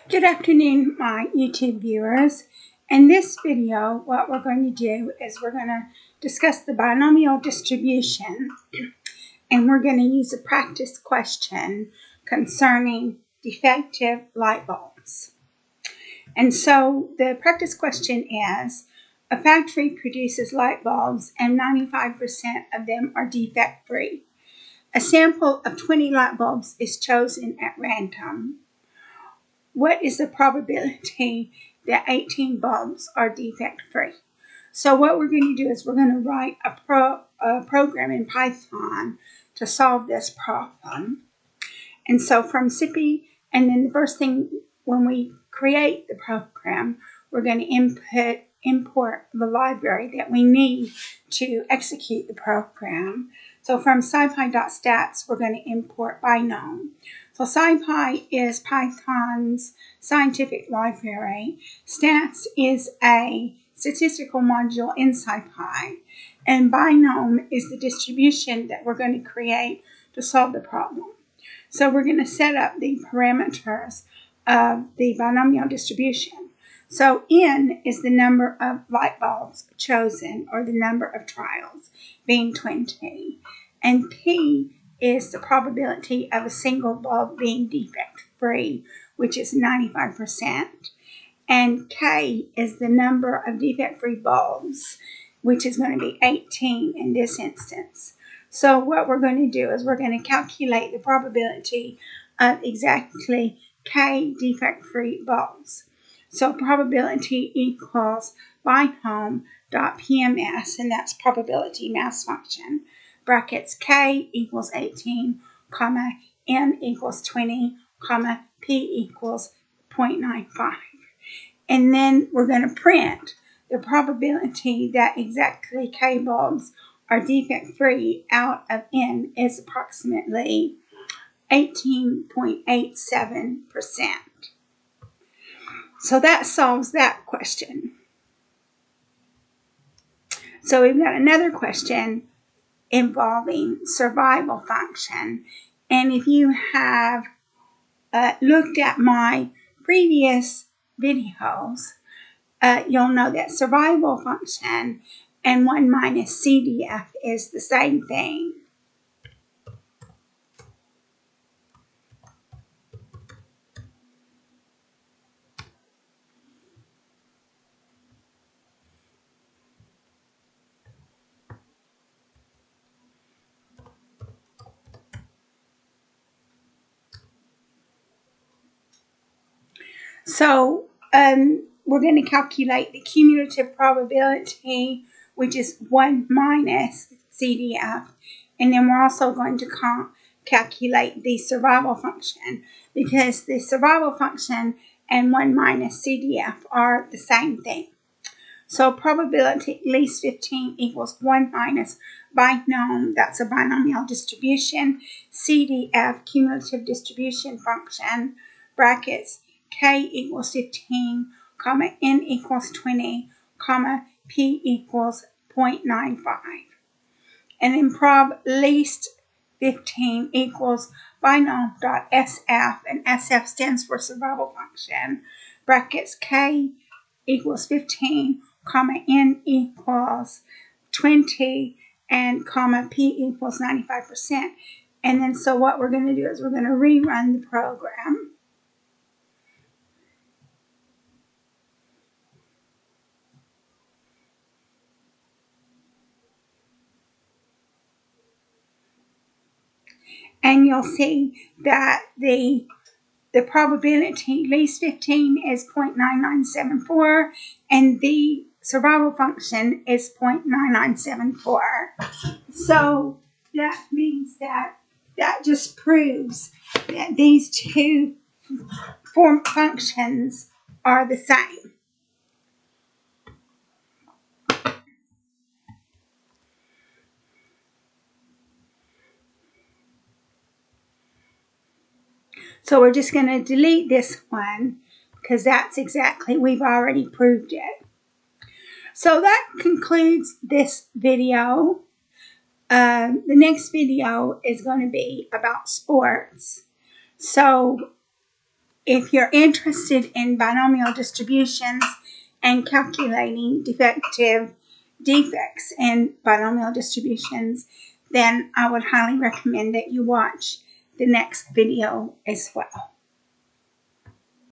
Good afternoon, my YouTube viewers. In this video, what we're going to do is we're going to discuss the binomial distribution, and we're going to use a practice question concerning defective light bulbs. And so the practice question is, a factory produces light bulbs and 95% of them are defect-free. A sample of 20 light bulbs is chosen at random. What is the probability that 18 bulbs are defect-free? So what we're going to do is we're going to write a program in Python to solve this problem. And so from scipy, and then the first thing when we create the program, we're going to import the library that we need to execute the program. So from scipy.stats, we're going to import binomial. So scipy is Python's scientific library. Stats is a statistical module in scipy. And binomial is the distribution that we're going to create to solve the problem. So we're going to set up the parameters of the binomial distribution. So N is the number of light bulbs chosen, or the number of trials, being 20. And P is the probability of a single bulb being defect-free, which is 95%. And K is the number of defect-free bulbs, which is going to be 18 in this instance. So what we're going to do is we're going to calculate the probability of exactly K defect-free bulbs. So probability equals binomial.pms, and that's probability mass function, brackets K equals 18, comma, N equals 20, comma, P equals 0.95. And then we're going to print the probability that exactly K bulbs are defect-free out of N is approximately 18.87%. So that solves that question. So we've got another question involving survival function. And if you have looked at my previous videos, you'll know that survival function and 1 minus CDF is the same thing. So we're going to calculate the cumulative probability, which is 1 minus CDF. And then we're also going to calculate the survival function, because the survival function and 1 minus CDF are the same thing. So probability least 15 equals 1 minus binomial, that's a binomial distribution, CDF, cumulative distribution function, brackets, K equals 15, comma, N equals 20, comma, P equals 0.95. And then prob least 15 equals binomial.SF, and SF stands for survival function, brackets, K equals 15, comma, N equals 20, and comma, P equals 95%. And then so what we're going to do is we're going to rerun the program. And you'll see that the probability least 15 is 0.9974, and the survival function is 0.9974. So that means that just proves that these two functions are the same. So we're just going to delete this one, because that's exactly, we've already proved it. So that concludes this video. The next video is going to be about sports. So If you're interested in binomial distributions and calculating defective defects in binomial distributions, then I would highly recommend that you watch the next video as well.